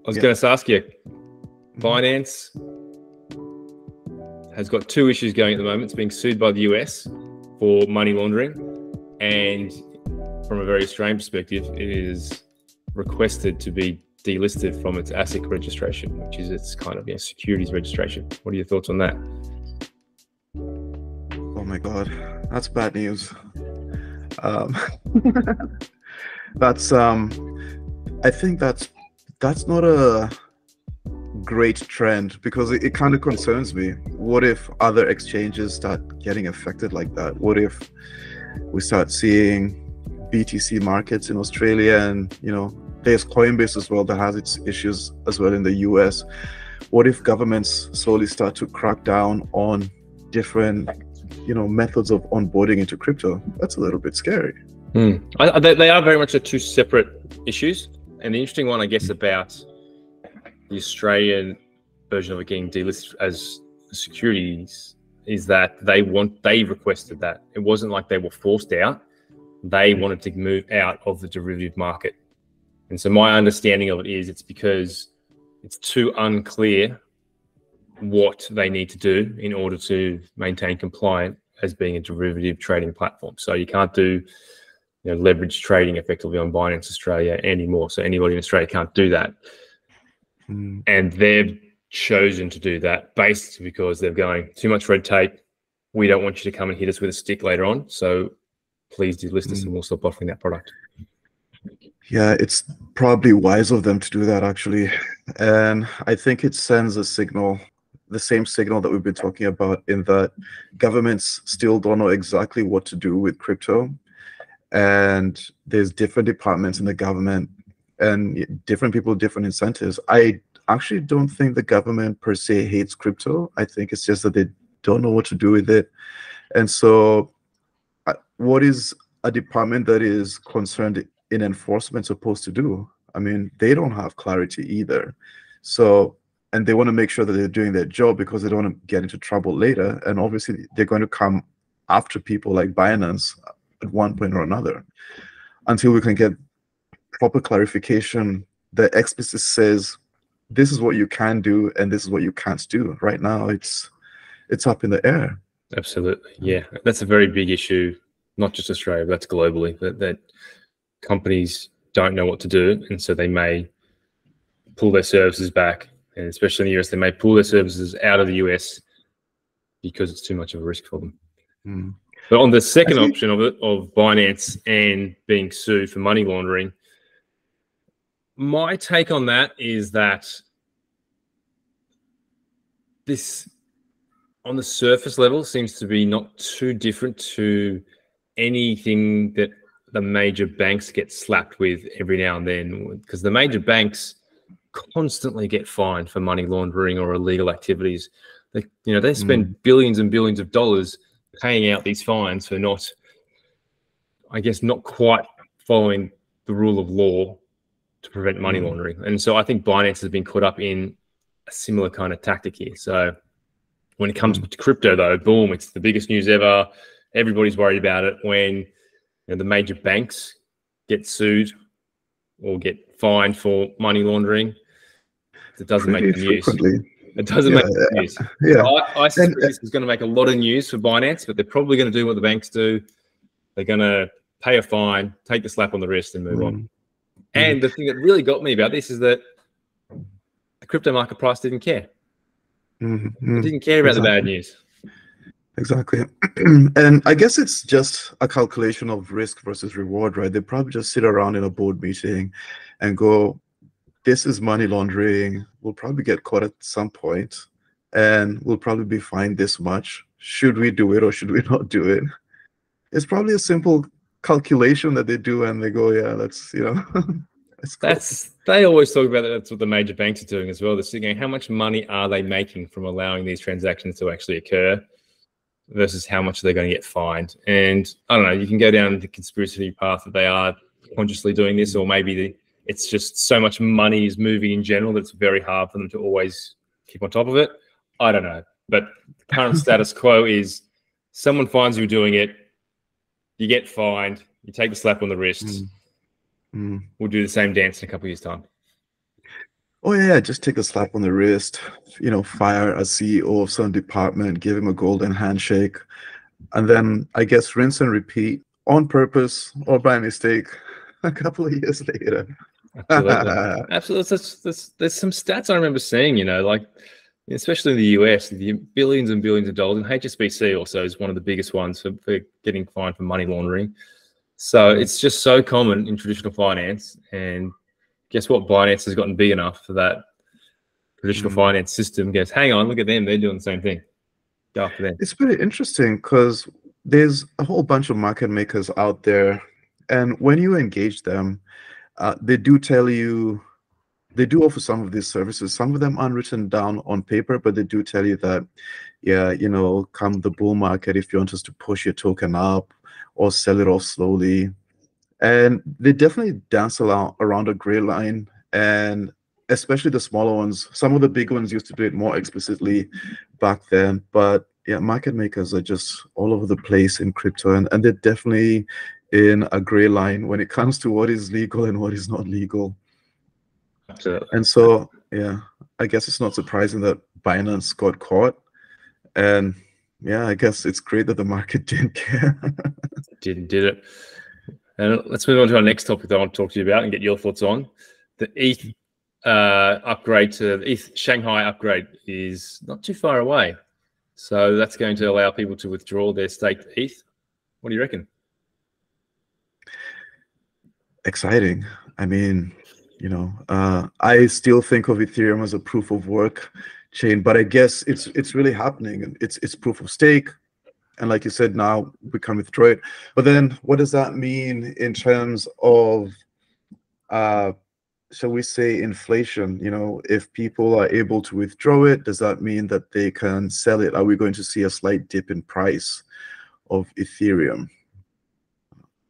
was going to ask you, Binance has got two issues going at the moment. It's being sued by the US for money laundering, and from a very strange perspective, it is requested to be delisted from its ASIC registration, which is its kind of securities registration. What are your thoughts on that? Oh my God, that's bad news. That's I think that's not a great trend, because it kind of concerns me. What if other exchanges start getting affected like that? What if we start seeing BTC markets in Australia, and there's Coinbase as well that has its issues as well in the US. What if governments slowly start to crack down on different methods of onboarding into crypto? That's a little bit scary. They are very much two separate issues, and the interesting one, I guess, about the Australian version of it getting delisted as securities is that they requested that. It wasn't like they were forced out. They wanted to move out of the derivative market. And so my understanding of it is it's because it's too unclear what they need to do in order to maintain compliant as being a derivative trading platform. So you can't do leverage trading effectively on Binance Australia anymore. So anybody in Australia can't do that. And they've chosen to do that based because they're going, too much red tape. We don't want you to come and hit us with a stick later on. So please delist us and we'll stop offering that product. Yeah, it's probably wise of them to do that, actually. And I think it sends a signal, the same signal that we've been talking about, in that governments still don't know exactly what to do with crypto. And there's different departments in the government and different people, different incentives. I actually don't think the government per se hates crypto. I think it's just that they don't know what to do with it. And so what is a department that is concerned in enforcement supposed to do? I mean, they don't have clarity either. So, and they want to make sure that they're doing their job because they don't want to get into trouble later. And obviously they're going to come after people like Binance at one point or another until we can get proper clarification that explicitly says this is what you can do and this is what you can't do. Right now it's up in the air. Absolutely. Yeah, that's a very big issue, not just Australia, but that's globally, that companies don't know what to do, and so they may pull their services back, and especially in the US, they may pull their services out of the US because it's too much of a risk for them. But on the second option of it, of Binance and being sued for money laundering, my take on that is that this, on the surface level, seems to be not too different to anything that the major banks get slapped with every now and then, because the major banks constantly get fined for money laundering or illegal activities. They spend billions and billions of dollars paying out these fines for not quite following the rule of law to prevent money laundering. And so I think Binance has been caught up in a similar kind of tactic here. So when it comes to crypto, though, boom, it's the biggest news ever. Everybody's worried about it. When the major banks get sued or get fined for money laundering, it doesn't make the news. It doesn't make the news. Yeah. So I suspect this is going to make a lot of news for Binance, but they're probably going to do what the banks do. They're going to pay a fine, take the slap on the wrist, and move on. And the thing that really got me about this is that the crypto market price didn't care. It didn't care about the bad news. Exactly. And I guess it's just a calculation of risk versus reward, right? They probably just sit around in a board meeting and go, this is money laundering. We'll probably get caught at some point and we'll probably be fined this much. Should we do it or should we not do it? It's probably a simple calculation that they do and they go, yeah, that's, they always talk about that. That's what the major banks are doing as well. They're saying, how much money are they making from allowing these transactions to actually occur versus how much are they going to get fined? And I don't know, you can go down the conspiracy path that they are consciously doing this, or maybe it's just so much money is moving in general that it's very hard for them to always keep on top of it. I don't know. But the current status quo is someone finds you doing it, you get fined, you take the slap on the wrist. We'll do the same dance in a couple of years' time. Oh yeah, just take a slap on the wrist, fire a CEO of some department, give him a golden handshake, and then I guess rinse and repeat on purpose or by mistake a couple of years later. Absolutely. Absolutely. There's some stats I remember seeing, like especially in the US, the billions and billions of dollars, and HSBC also is one of the biggest ones for getting fined for money laundering. So it's just so common in traditional finance. And guess what? Binance has gotten big enough for that traditional finance system goes, hang on, look at them. They're doing the same thing. Go after them. It's pretty interesting because there's a whole bunch of market makers out there. And when you engage them, they do tell you, they do offer some of these services. Some of them aren't written down on paper, but they do tell you that, yeah, come the bull market, if you want us to push your token up or sell it off slowly. And they definitely dance around a gray line, and especially the smaller ones. Some of the big ones used to do it more explicitly back then, but yeah, market makers are just all over the place in crypto, and they're definitely in a gray line when it comes to what is legal and what is not legal. Absolutely. And so, yeah, I guess it's not surprising that Binance got caught. And yeah, I guess it's great that the market didn't care. Did it. And let's move on to our next topic that I want to talk to you about and get your thoughts on. The ETH upgrade to the ETH Shanghai upgrade is not too far away. So that's going to allow people to withdraw their staked ETH. What do you reckon? Exciting. I mean, I still think of Ethereum as a proof of work chain, but I guess it's really happening. It's proof of stake. And like you said, now we can withdraw it. But then what does that mean in terms of, shall we say, inflation? If people are able to withdraw it, does that mean that they can sell it? Are we going to see a slight dip in price of Ethereum?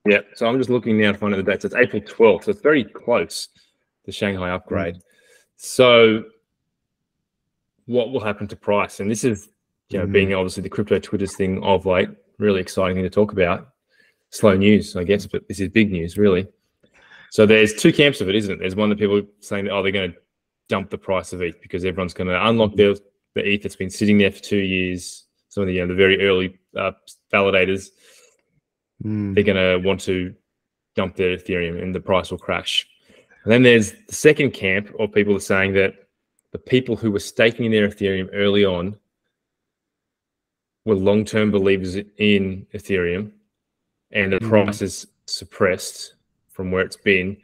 Yeah, so I'm just looking now to find out the dates. It's April 12th, so it's very close, the Shanghai upgrade. So what will happen to price? And this is, being obviously the crypto Twitter's thing of late, really exciting thing to talk about. Slow news, I guess, but this is big news, really. So there's two camps of it, isn't it? There's one that people are saying, they're going to dump the price of ETH because everyone's going to unlock the ETH that's been sitting there for 2 years. Some of the, the very early validators, they're going to want to dump their Ethereum and the price will crash. And then there's the second camp of people are saying that the people who were staking their Ethereum early on were long-term believers in Ethereum, and the price is suppressed from where it's been.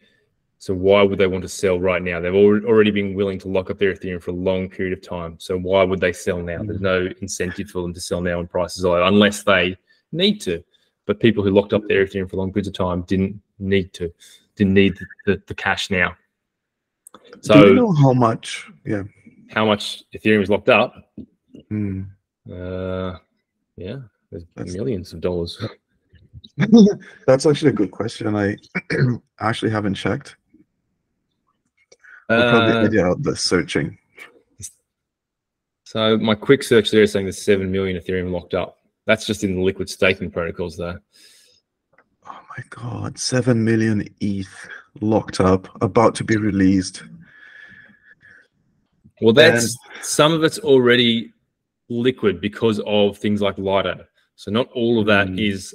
So why would they want to sell right now? They've already been willing to lock up their Ethereum for a long period of time. So why would they sell now? There's no incentive for them to sell now when prices are low, unless they need to. But people who locked up their Ethereum for long periods of time didn't need the cash now. So do you know how much? Yeah, how much Ethereum is locked up? Yeah, there's millions of dollars. That's actually a good question. I actually haven't checked. I'll probably edit out the searching. So my quick search there is saying there's 7 million Ethereum locked up. That's just in the liquid staking protocols, though. Oh my God, 7 million ETH locked up, about to be released. Well, that's some of it's already liquid because of things like Lido. So not all of that is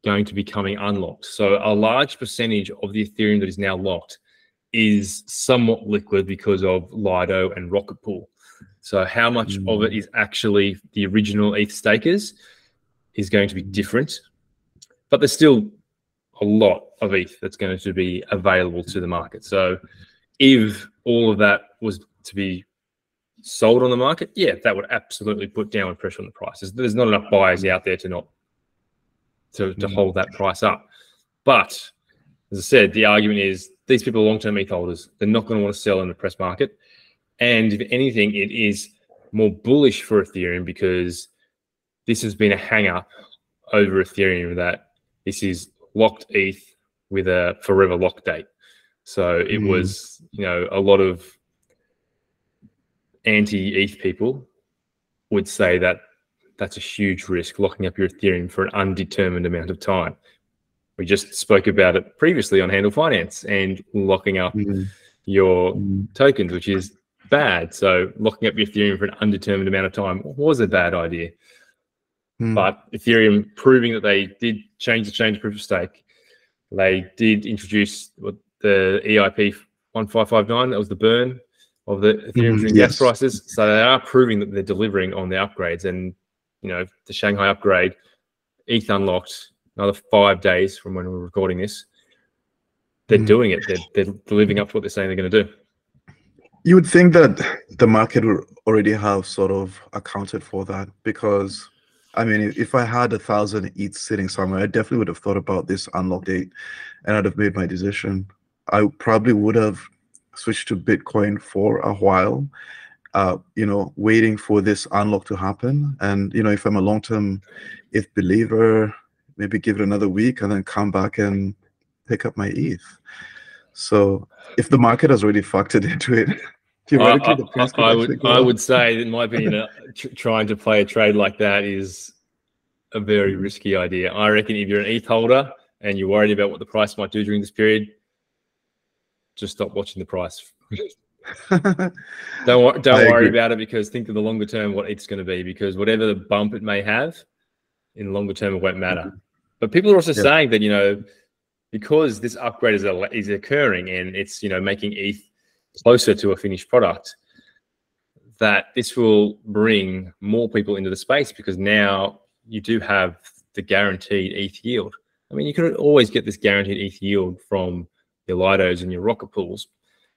going to be coming unlocked. So a large percentage of the Ethereum that is now locked is somewhat liquid because of Lido and Rocket Pool. So how much of it is actually the original ETH stakers is going to be different, but there's still a lot of ETH that's going to be available to the market. So if all of that was to be sold on the market, yeah, that would absolutely put downward pressure on the prices. There's not enough buyers out there to hold that price up. But as I said, the argument is these people are long-term ETH holders. They're not going to want to sell in the press market. And if anything, it is more bullish for Ethereum because this has been a hang-up over Ethereum that this is locked ETH with a forever lock date. So it was, a lot of anti-ETH people would say that that's a huge risk, locking up your Ethereum for an undetermined amount of time. We just spoke about it previously on Handle Finance and locking up your tokens, which is bad. So locking up your Ethereum for an undetermined amount of time was a bad idea. But Ethereum proving that they did change the chain to proof of stake, they did introduce the EIP 1559, that was the burn of the Ethereum during gas prices. So they are proving that they're delivering on their upgrades. And, you know, the Shanghai upgrade, ETH unlocked another 5 days from when we're recording this. They're doing it. They're living up to what they're saying they're going to do. You would think that the market would already have sort of accounted for that, because, I mean, if I had 1,000 ETH sitting somewhere, I definitely would have thought about this unlock date and I'd have made my decision. I probably would have switched to Bitcoin for a while, you know, waiting for this unlock to happen. And, you know, if I'm a long-term ETH believer, maybe give it another week and then come back and pick up my ETH. So if the market has already factored into it, theoretically the price could actually go up. I would say, in my opinion, trying to play a trade like that is a very risky idea. I reckon if you're an ETH holder and you're worried about what the price might do during this period, just stop watching the price. Don't worry about it, because think of the longer term what ETH's going to be, because whatever the bump it may have, in the longer term it won't matter. But people are also saying that, you know, because this upgrade is occurring and it's, you know, making ETH closer to a finished product, that this will bring more people into the space, because now you do have the guaranteed ETH yield. I mean, you could always get this guaranteed ETH yield from your Lidos and your rocket pools,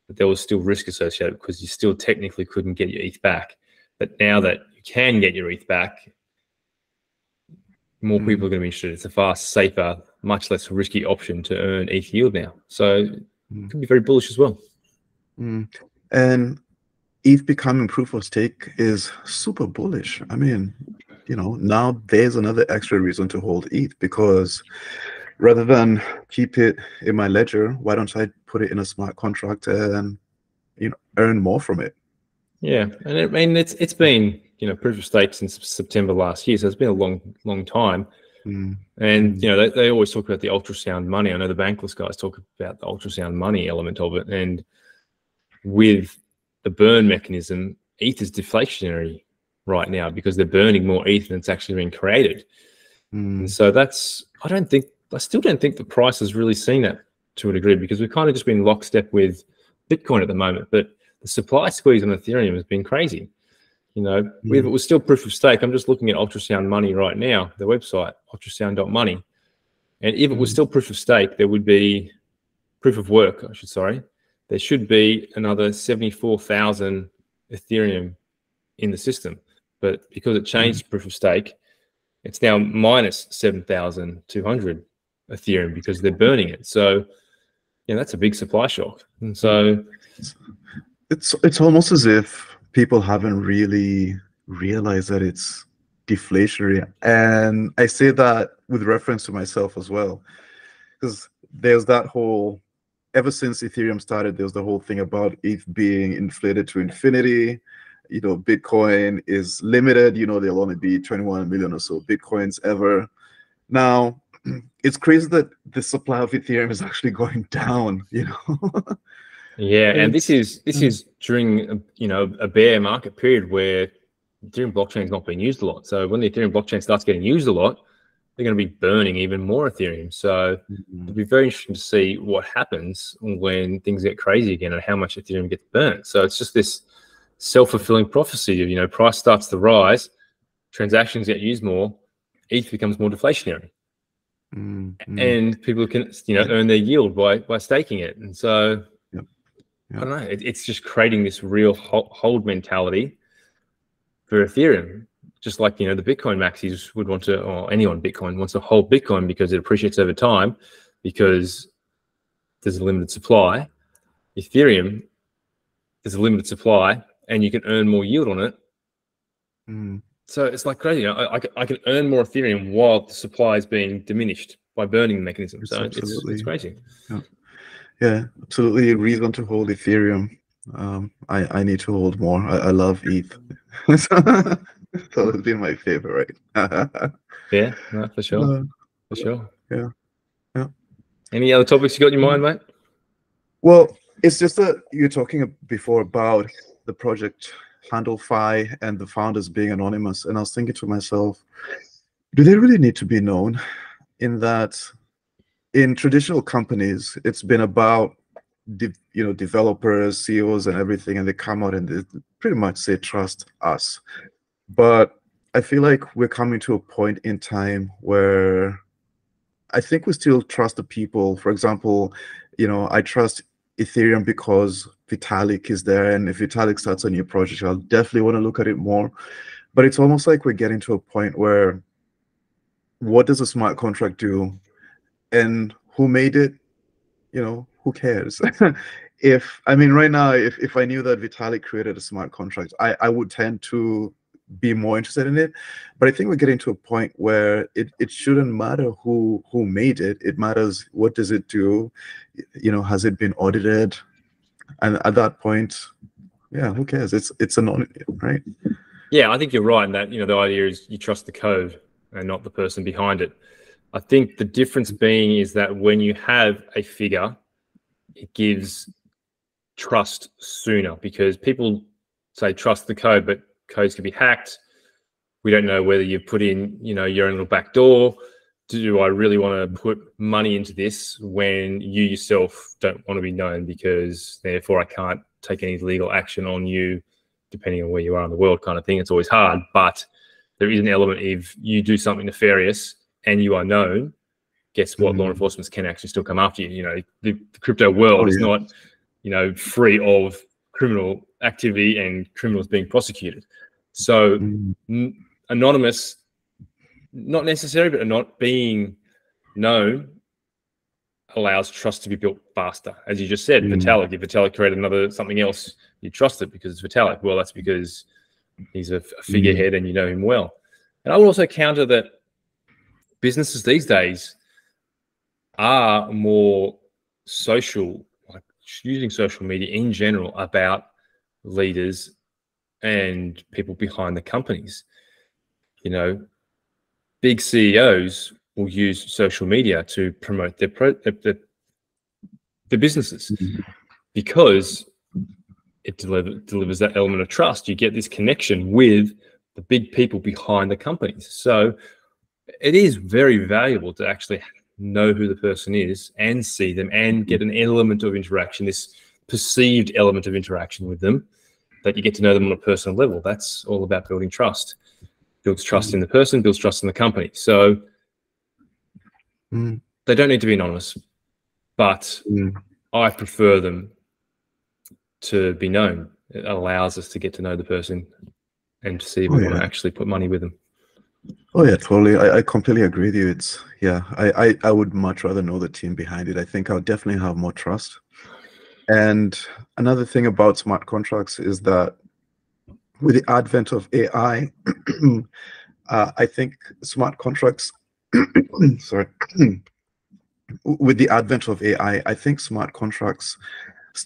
but there was still risk associated because you still technically couldn't get your ETH back. But now that you can get your ETH back, more people are going to be interested. It's a far safer, much less risky option to earn ETH yield now. So it can be very bullish as well. And ETH becoming proof of stake is super bullish. I mean, you know, now there's another extra reason to hold ETH, because rather than keep it in my ledger, why don't I put it in a smart contract and, you know, earn more from it? Yeah, and I mean, it's been, you know, proof of stake since September last year, so it's been a long time. And you know, they always talk about the ultrasound money. I know the bankless guys talk about the ultrasound money element of it, and with the burn mechanism, ETH is deflationary right now because they're burning more ETH than it's actually being created. And so that's, I still don't think the price has really seen that to a degree, because we've kind of just been lockstep with Bitcoin at the moment. But the supply squeeze on Ethereum has been crazy. You know, if it was still proof of stake, I'm just looking at ultrasound money right now, the website, ultrasound.money. And if it was still proof of stake, there would be proof of work, there should be another 74,000 Ethereum in the system. But because it changed to proof of stake, it's now minus 7,200 Ethereum because they're burning it. So, yeah, that's a big supply shock. And so it's almost as if people haven't really realized that it's deflationary. And I say that with reference to myself as well, because there's that whole, ever since Ethereum started, there's the whole thing about ETH being inflated to infinity. You know, Bitcoin is limited. You know, there'll only be 21 million or so Bitcoins ever. Now, it's crazy that the supply of Ethereum is actually going down, you know? Yeah, and this is during a bear market period where Ethereum blockchain is not being used a lot. So when the Ethereum blockchain starts getting used a lot, they're going to be burning even more Ethereum. So it'll be very interesting to see what happens when things get crazy again and how much Ethereum gets burnt. So it's just this self-fulfilling prophecy of, you know, price starts to rise, transactions get used more, ETH becomes more deflationary, and people can, you know, earn their yield by staking it. And so I don't know, it's just creating this real hold mentality for Ethereum, just like, you know, the Bitcoin maxis would want to, or anyone Bitcoin wants to hold Bitcoin because it appreciates over time because there's a limited supply. Ethereum, there's a limited supply and you can earn more yield on it. So it's like crazy. You know, I can earn more Ethereum while the supply is being diminished by burning the mechanism. So it's crazy. Yeah, absolutely. Reason to hold Ethereum. I need to hold more. I love ETH. So it's been my favorite. Yeah, no, for sure. For sure. Yeah. Any other topics you got in your mind, mate? Well, It's just that you're talking before about the project HandleFi and the founders being anonymous, and I was thinking to myself, do they really need to be known? In that, in traditional companies, it's been about developers, CEOs, and everything, and they come out and they pretty much say, "Trust us." But I feel like we're coming to a point in time where I think we still trust the people. For example, I trust Ethereum because Vitalik is there, and if Vitalik starts a new project, I'll definitely want to look at it more. But it's almost like we're getting to a point where, what does a smart contract do, and who made it? Who cares? Right now, if I knew that Vitalik created a smart contract, I would tend to be more interested in it. But I think we're getting to a point where it shouldn't matter who made it. It matters, what does it do? Has it been audited? And at that point, yeah, who cares? It's anonymous, right? Yeah, I think you're right in that, the idea is you trust the code and not the person behind it. I think the difference being is that when you have a figure, it gives trust sooner, because people say trust the code, but codes can be hacked. We don't know whether you put in, your own little back door. Do I really want to put money into this when you yourself don't want to be known, because therefore I can't take any legal action on you, depending on where you are in the world, kind of thing. It's always hard, but there is an element if you do something nefarious and you are known, guess what? Law enforcement can actually still come after you. The crypto world is not, free of criminal activity and criminals being prosecuted. So anonymous, not necessary, but not being known allows trust to be built faster. As you just said, Vitalik, if Vitalik created something else, you trust it because it's Vitalik. Well, that's because he's a figurehead and you know him well. And I would also counter that businesses these days are more social, like using social media in general, about leaders and people behind the companies. Big CEOs will use social media to promote their businesses because it delivers that element of trust. You get this connection with the big people behind the companies. So it is very valuable to actually know who the person is and see them and get an element of interaction, this perceived element of interaction with them, that you get to know them on a personal level. That's all about building trust. Builds trust in the person, builds trust in the company. So they don't need to be anonymous, but I prefer them to be known. It allows us to get to know the person and to see if we want to actually put money with them. Oh yeah, totally. I completely agree with you. I would much rather know the team behind it. I think I would definitely have more trust. And another thing about smart contracts is that with the advent of AI, I think smart contracts, sorry, with the advent of AI, I think smart contracts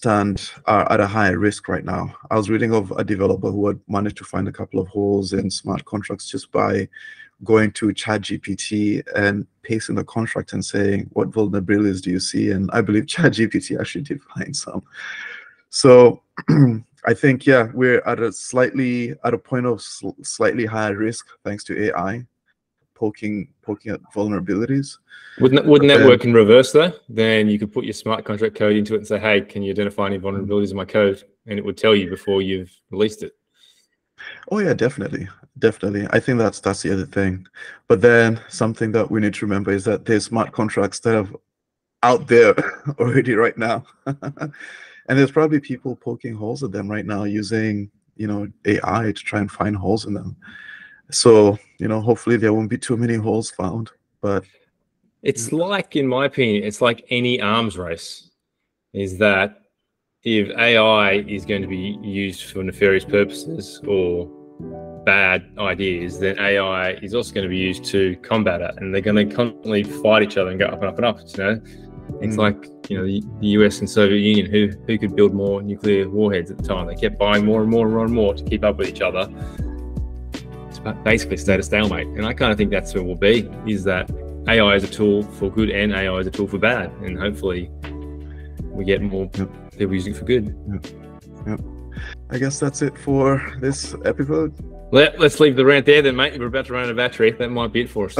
are at a higher risk right now. I was reading of a developer who had managed to find a couple of holes in smart contracts just by going to ChatGPT and pasting the contract and saying, what vulnerabilities do you see? And I believe ChatGPT actually did find some. So I think, we're at a point of slightly higher risk thanks to AI poking at vulnerabilities. Wouldn't that work in reverse though? Then you could put your smart contract code into it and say, hey, can you identify any vulnerabilities in my code? And it would tell you before you've released it. Oh yeah, definitely. I think that's the other thing. But then something that we need to remember is that there's smart contracts that are out there already right now. And there's probably people poking holes at them right now using, AI to try and find holes in them. So, hopefully there won't be too many holes found. But it's like, in my opinion, it's like any arms race, is that if AI is going to be used for nefarious purposes or bad ideas, then AI is also going to be used to combat it, and they're going to constantly fight each other and go up and up and up. It's like the US and Soviet Union, who could build more nuclear warheads at the time. They kept buying more and more and more and more to keep up with each other. It's basically stayed a stalemate, and I kind of think that's what it will be. Is that AI is a tool for good and AI is a tool for bad, and hopefully we get more people using it for good. Yep. I guess that's it for this episode. Let's leave the rant there then, mate. We're about to run out of battery. That might be it for us.